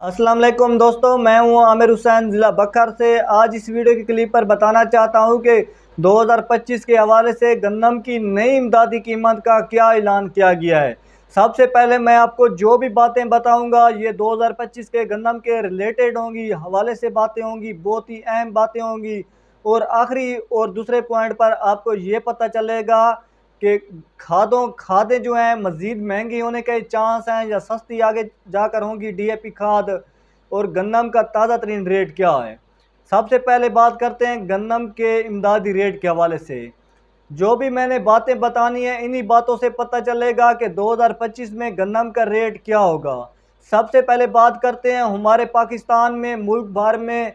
अस्सलाम वालेकुम दोस्तों, मैं हूं आमिर हुसैन ज़िला बकर से। आज इस वीडियो की क्लिप पर बताना चाहता हूं कि 2025 के हवाले से गंदम की नई इमदादी कीमत का क्या ऐलान किया गया है। सबसे पहले मैं आपको जो भी बातें बताऊंगा ये 2025 के गंदम के रिलेटेड होंगी, हवाले से बातें होंगी, बहुत ही अहम बातें होंगी। और आखिरी और दूसरे पॉइंट पर आपको ये पता चलेगा कि खादें जो हैं मज़ीद महंगी होने के चांस हैं या सस्ती आगे जाकर होंगी डीएपी खाद। और गंदम का ताज़ा तरीन रेट क्या है। सबसे पहले बात करते हैं गंदम के इमदादी रेट के हवाले से। जो भी मैंने बातें बतानी है इन्हीं बातों से पता चलेगा कि 2025 में गंदम का रेट क्या होगा। सबसे पहले बात करते हैं हमारे पाकिस्तान में, मुल्क भर में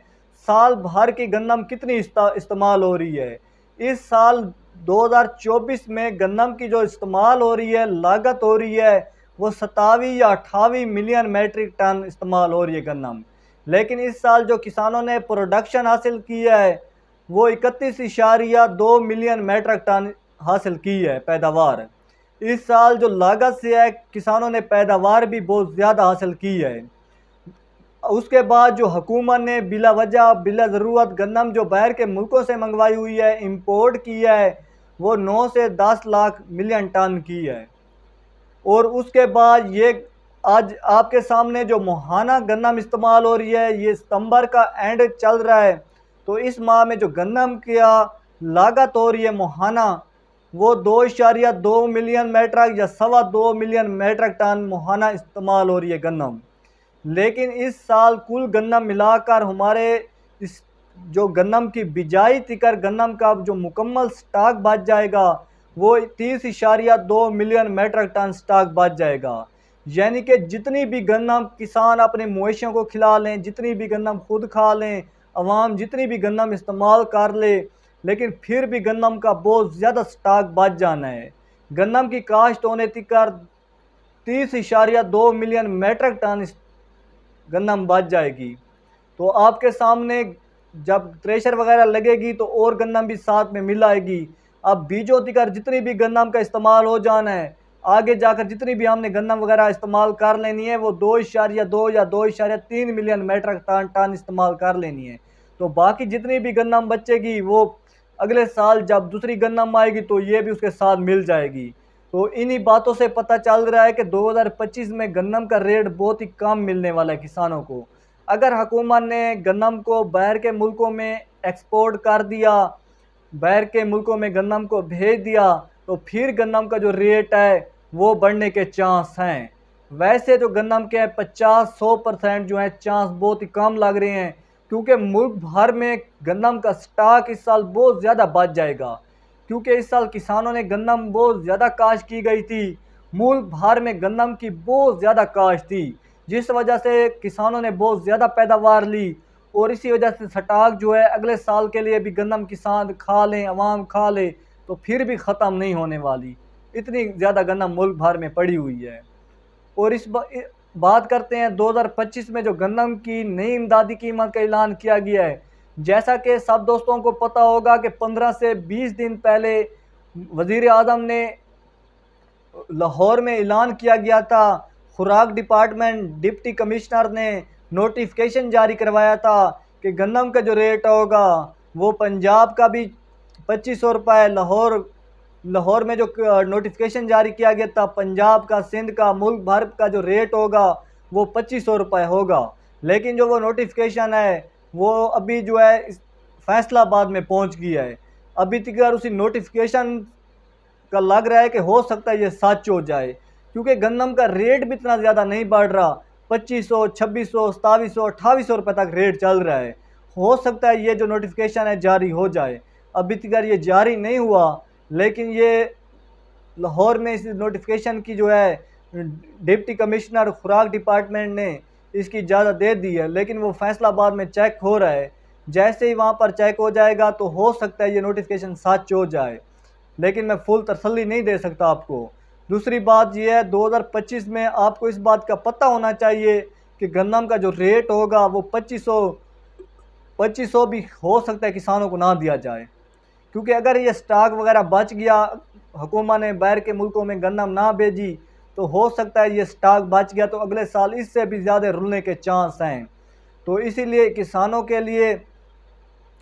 साल भर की गंदम कितनी इस्तेमाल हो रही है। इस साल 2024 में गंदम की जो इस्तेमाल हो रही है, लागत हो रही है, वो 27 या 28 मिलियन मैट्रिक टन इस्तेमाल हो रही है गंदम। लेकिन इस साल जो किसानों ने प्रोडक्शन हासिल किया है वो 31.2 मिलियन मैट्रिक टन हासिल की है पैदावार। इस साल जो लागत से है किसानों ने पैदावार भी बहुत ज़्यादा हासिल की है। उसके बाद जो हुकूमत ने बिला वजह बिला ज़रूरत गंदम जो बाहर के मुल्कों से मंगवाई हुई है, इंपोर्ट की है, वो 9 से 10 लाख मिलियन टन की है। और उसके बाद ये आज आपके सामने जो मुहाना गंदम इस्तेमाल हो रही है, ये सितंबर का एंड चल रहा है। तो इस माह में जो गंदम की लागत हो रही है मुहाना, वो 2.2 मिलियन मैट्रिक या 2.25 मिलियन मैट्रिक टन मुहाना इस्तेमाल हो रही है गंदम। लेकिन इस साल कुल गन्नम मिलाकर हमारे इस जो गन्नम की बिजाई तिकर गन्नम का जो मुकम्मल स्टॉक बच जाएगा वो 30.2 मिलियन मैट्रिक टन स्टॉक बच जाएगा। यानी कि जितनी भी गन्नम किसान अपने मवेशियों को खिला लें, जितनी भी गन्नम खुद खा लें, अवाम जितनी भी गन्नम इस्तेमाल कर ले, लेकिन फिर भी गन्नम का बहुत ज़्यादा स्टॉक बच जाना है। गन्नम की काश्त होने तिकर 30.2 मिलियन मैट्रिक टन गंदम बच जाएगी। तो आपके सामने जब थ्रेशर वगैरह लगेगी तो और गंदम भी साथ में मिल आएगी। अब बीजों तिकर जितनी भी गंदम का इस्तेमाल हो जाना है, आगे जाकर जितनी भी हमने गंदम वगैरह इस्तेमाल कर लेनी है वो 2.2 या 2.3 मिलियन मैट्रिक टन इस्तेमाल कर लेनी है। तो बाकी जितनी भी गंदम बचेगी वो अगले साल जब दूसरी गंदम आएगी तो ये भी उसके साथ मिल जाएगी। तो इन्हीं बातों से पता चल रहा है कि 2025 में गंदम का रेट बहुत ही कम मिलने वाला है किसानों को। अगर हुकूमत ने गंदम को बाहर के मुल्कों में एक्सपोर्ट कर दिया, बाहर के मुल्कों में गंदम को भेज दिया, तो फिर गंदम का जो रेट है वो बढ़ने के चांस हैं। वैसे जो गंदम के 50-100% जो है चांस बहुत ही कम लग रहे हैं, क्योंकि मुल्क भर में गंदम का स्टॉक इस साल बहुत ज़्यादा बच जाएगा। क्योंकि इस साल किसानों ने गंदम बहुत ज़्यादा काश्त की गई थी, मुल्क भर में गंदम की बहुत ज़्यादा काश्त थी, जिस वजह से किसानों ने बहुत ज़्यादा पैदावार ली। और इसी वजह से स्टॉक जो है अगले साल के लिए भी गंदम किसान खा लें, अवाम खा ले, तो फिर भी ख़त्म नहीं होने वाली। इतनी ज़्यादा गंदम मुल्क भर में पड़ी हुई है। और बात करते हैं 2025 में जो गंदम की नई इमदादी कीमत का ऐलान किया गया है। जैसा कि सब दोस्तों को पता होगा कि 15 से 20 दिन पहले वज़ीर आज़म ने लाहौर में ऐलान किया गया था, खुराक डिपार्टमेंट डिप्टी कमिश्नर ने नोटिफिकेशन जारी करवाया था कि गंदम का जो रेट होगा वो पंजाब का भी 2500 रुपये, लाहौर में जो नोटिफिकेशन जारी किया गया था पंजाब का, सिंध का, मुल्क भर का जो रेट होगा वो 2500 रुपये होगा। लेकिन जो वो नोटिफिकेशन है वो अभी जो है फैसलाबाद में पहुंच गया है। अभी तक उसी नोटिफिकेशन का लग रहा है कि हो सकता है ये सच हो जाए, क्योंकि गंदम का रेट भी इतना ज़्यादा नहीं बढ़ रहा। 2500, 2600, 2700, 2800 रुपये तक रेट चल रहा है। हो सकता है ये जो नोटिफिकेशन है जारी हो जाए। अभी तक ये जारी नहीं हुआ, लेकिन ये लाहौर में इस नोटिफिकेशन की जो है डिप्टी कमिश्नर खुराक डिपार्टमेंट ने इसकी इजाज़त दे दी है, लेकिन वो फैसलाबाद में चेक हो रहा है। जैसे ही वहाँ पर चेक हो जाएगा तो हो सकता है ये नोटिफिकेशन सच हो जाए, लेकिन मैं फुल तसल्ली नहीं दे सकता आपको। दूसरी बात यह है 2025 में आपको इस बात का पता होना चाहिए कि गंदम का जो रेट होगा वो 2500 भी हो सकता है किसानों को ना दिया जाए। क्योंकि अगर ये स्टॉक वगैरह बच गया, हुकूमत ने बाहर के मुल्कों में गंदम ना भेजी, तो हो सकता है ये स्टॉक बच गया तो अगले साल इससे भी ज़्यादा रुलने के चांस हैं। तो इसीलिए किसानों के लिए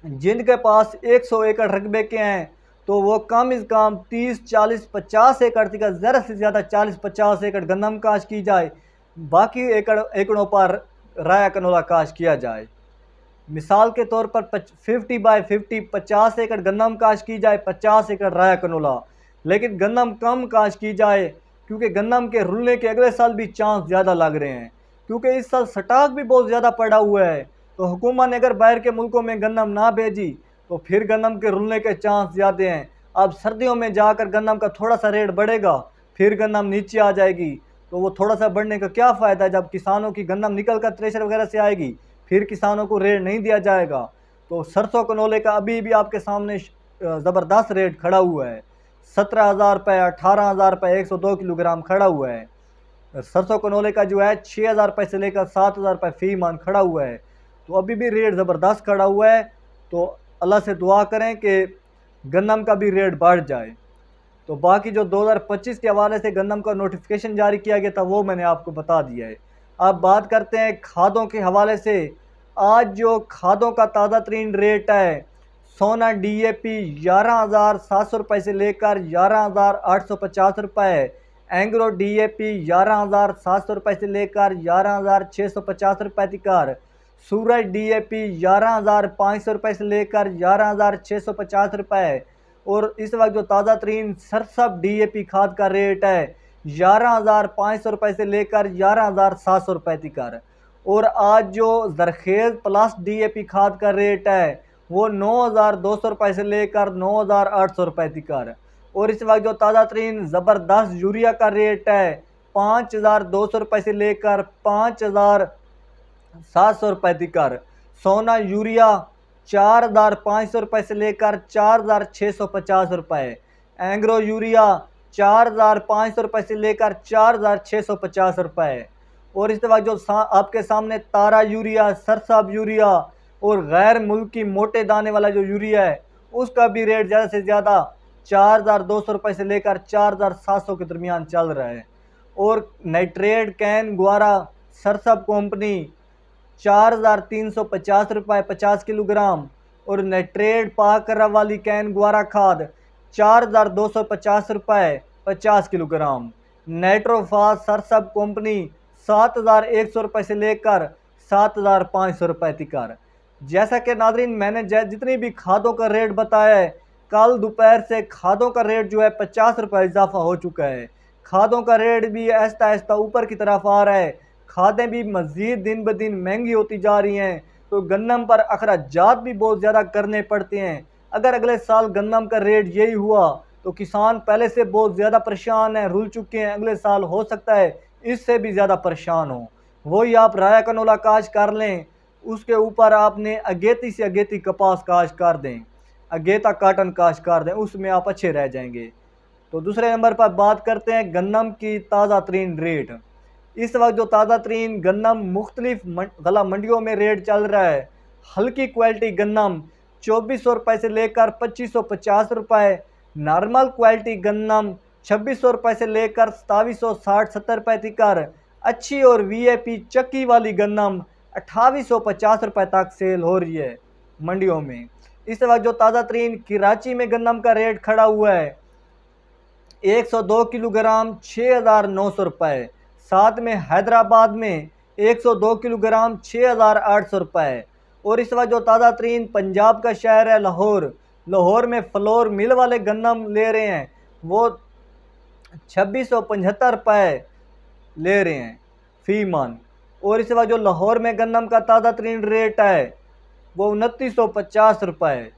जिनके पास 100 एकड़ रकबे के हैं तो वो कम से कम 30, 40, 50 एकड़ का ज़्यादा से ज़्यादा 40-50 एकड़ गन्नम काश्त की जाए, बाकी एकड़ों पर राया कनोला काश्त किया जाए। मिसाल के तौर पर 50/50 50 एकड़ गन्नम काश्त की जाए, 50 एकड़ राया कनोला, लेकिन गन्नम कम काश्त की जाए क्योंकि गन्नम के रुलने के अगले साल भी चांस ज़्यादा लग रहे हैं, क्योंकि इस साल स्टॉक भी बहुत ज़्यादा पड़ा हुआ है। तो हुकूमत ने अगर बाहर के मुल्कों में गन्नम ना भेजी तो फिर गन्नम के रुलने के चांस ज़्यादा हैं। अब सर्दियों में जाकर गन्नम का थोड़ा सा रेट बढ़ेगा, फिर गन्नम नीचे आ जाएगी, तो वो थोड़ा सा बढ़ने का क्या फ़ायदा जब किसानों की गन्नम निकल कर थ्रेशर वगैरह से आएगी, फिर किसानों को रेट नहीं दिया जाएगा। तो सरसों कनोले का अभी भी आपके सामने ज़बरदस्त रेट खड़ा हुआ है, 17,000 रुपये, 18,000 रुपये 102 किलोग्राम खड़ा हुआ है। सरसों कनोले का जो है 6,000 रुपये से लेकर 7,000 रुपये फी मन खड़ा हुआ है। तो अभी भी रेट ज़बरदस्त खड़ा हुआ है। तो अल्लाह से दुआ करें कि गन्नम का भी रेट बढ़ जाए। तो बाकी जो 2025 के हवाले से गन्नम का नोटिफिकेशन जारी किया गया था वो मैंने आपको बता दिया है। अब बात करते हैं खादों के हवाले से। आज जो खादों का ताज़ा तरीन रेट है, सोना DAP 11,700 रुपये से लेकर 11,850 रुपये, एंग्रो DAP 11,700 रुपये से लेकर 11,650 रुपये तक, सूरज DAP 11,500 रुपये से लेकर 11,650 रुपये, और इस वक्त जो ताज़ा तरीन सरसब DAP खाद का रेट है 11,500 रुपये से लेकर 11,700 रुपये तक, और आज जो जरखेज़ प्लस DAP खाद का रेट है वो 9,200 रुपये से लेकर 9,800 रुपये तक, और इस वक्त जो ताज़ा तरीन ज़बरदस्त यूरिया का रेट है 5,200 रुपये से लेकर 5,700 रुपये तक, सोना यूरिया 4,500 रुपये से लेकर 4,650 रुपये, एंग्रो यूरिया 4,500 रुपये से लेकर 4,650 रुपये, और इस वक्त जो आपके सामने तारा यूरिया, सरसाब यूरिया और गैर मुल्की मोटे दाने वाला जो यूरिया है उसका भी रेट ज़्यादा से ज़्यादा 4,200 रुपये से लेकर 4,700 के दरमियान चल रहा है, और नाइट्रेट कैन ग्वारा सरसब कंपनी 4,350 रुपये 50 किलोग्राम, और नाइट्रेट पाकरा वाली कैन ग्वारा खाद 4,250 रुपये 50 किलोग्राम, नाइट्रोफास सरसब कंपनी 7,100 रुपये से लेकर 7,500 रुपये तक। जैसा कि नाज़रीन मैंने जितनी भी खादों का रेट बताया है, कल दोपहर से खादों का रेट जो है 50 रुपये इजाफा हो चुका है। खादों का रेट भी आहिस्ता आहिस्ता ऊपर की तरफ आ रहा है, खादें भी मज़ीद दिन ब दिन महंगी होती जा रही हैं, तो गन्नम पर अखराजात भी बहुत ज़्यादा करने पड़ते हैं। अगर अगले साल गन्नम का रेट यही हुआ तो किसान पहले से बहुत ज़्यादा परेशान हैं, रुल चुके हैं, अगले साल हो सकता है इससे भी ज़्यादा परेशान हो। वही आप राया कनोला काश्त कर लें, उसके ऊपर आपने अगेती से अगेती कपास काश्त कर दें, अगेता काटन काश्त कर दें, उसमें आप अच्छे रह जाएंगे। तो दूसरे नंबर पर बात करते हैं गन्नम की ताज़ा तरीन रेट। इस वक्त जो ताज़ा तरीन गन्नम मुख्तलिफ गला मंडियों में रेट चल रहा है, हल्की क्वालिटी गन्नम 2,400 रुपये से लेकर 2,550 रुपये, नॉर्मल क्वालिटी गन्नम 2,600 रुपये से लेकर 2,760-70 रुपये तक, अच्छी और VIP चक्की वाली गन्नम 2,850 रुपये तक सेल हो रही है मंडियों में। इस वक्त जो ताज़ा तरीन कराची में गन्नम का रेट खड़ा हुआ है 102 किलोग्राम 6,900 रुपये, साथ में हैदराबाद में 102 किलोग्राम 6,800 रुपये, और इस वक्त जो ताज़ा तरीन पंजाब का शहर है लाहौर, लाहौर में फ्लोर मिल वाले गन्नम ले रहे हैं वो 2,675 रुपये ले रहे हैं फी मन, और इस वक्त जो लाहौर में गन्नम का ताज़ा तरीन रेट है वो 2,950 रुपये,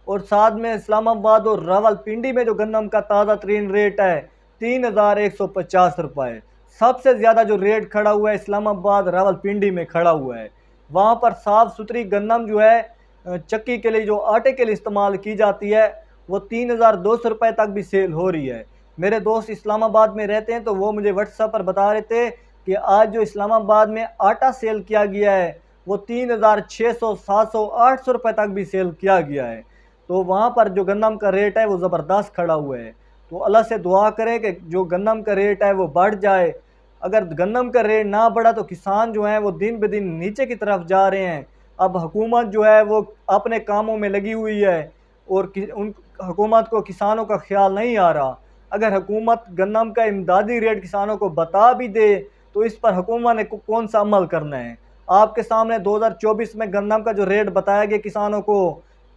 और साथ में इस्लामाबाद और रावलपिंडी में जो गन्नम का ताज़ा तरीन रेट है 3,150 रुपये। सबसे ज़्यादा जो रेट खड़ा हुआ है इस्लामाबाद रावलपिंडी में खड़ा हुआ है। वहाँ पर साफ़ सुथरी गन्नम जो है चक्की के लिए जो आटे के लिए इस्तेमाल की जाती है वो 3,200 रुपये तक भी सेल हो रही है। मेरे दोस्त इस्लामाबाद में रहते हैं तो वो मुझे व्हाट्सएप पर बता रहे थे कि आज जो इस्लामाबाद में आटा सेल किया गया है वो 3,600, 700, 800 रुपये तक भी सेल किया गया है। तो वहाँ पर जो गन्नम का रेट है वो ज़बरदस्त खड़ा हुआ है। तो अल्लाह से दुआ करें कि जो गंदम का रेट है वो बढ़ जाए। अगर गंदम का रेट ना बढ़ा तो किसान जो हैं वो दिन ब दिन नीचे की तरफ जा रहे हैं। अब हुकूमत जो है वो अपने कामों में लगी हुई है और उन हुकूमत को किसानों का ख्याल नहीं आ रहा। अगर हुकूमत गंदम का इमदादी रेट किसानों को बता भी दे तो इस पर हुकूमत ने कौन सा अमल करना है। आपके सामने 2024 में गंदम का जो रेट बताया गया किसानों को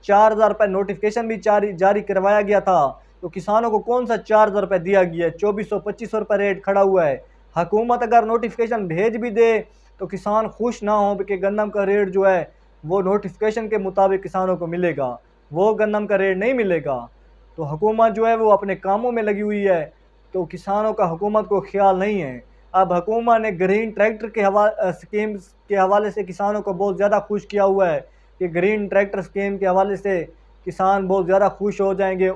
4,000 रुपये नोटिफिकेशन भी जारी करवाया गया था, तो किसानों को कौन सा 4,000 रुपये दिया गया है? 2400-2500 रुपये रेट खड़ा हुआ है। हुकूमत अगर नोटिफिकेशन भेज भी दे तो किसान खुश ना हो कि गंदम का रेट जो है वो नोटिफिकेशन के मुताबिक किसानों को मिलेगा, वो गंदम का रेट नहीं मिलेगा। तो हुकूमत जो है वो अपने कामों में लगी हुई है, तो किसानों का हुकूमत को ख्याल नहीं है। अब हुकूमत ने ग्रीन ट्रैक्टर के स्कीम्स के हवाले से किसानों को बहुत ज़्यादा खुश किया हुआ है कि ग्रीन ट्रैक्टर स्कीम के हवाले से किसान बहुत ज़्यादा खुश हो जाएंगे।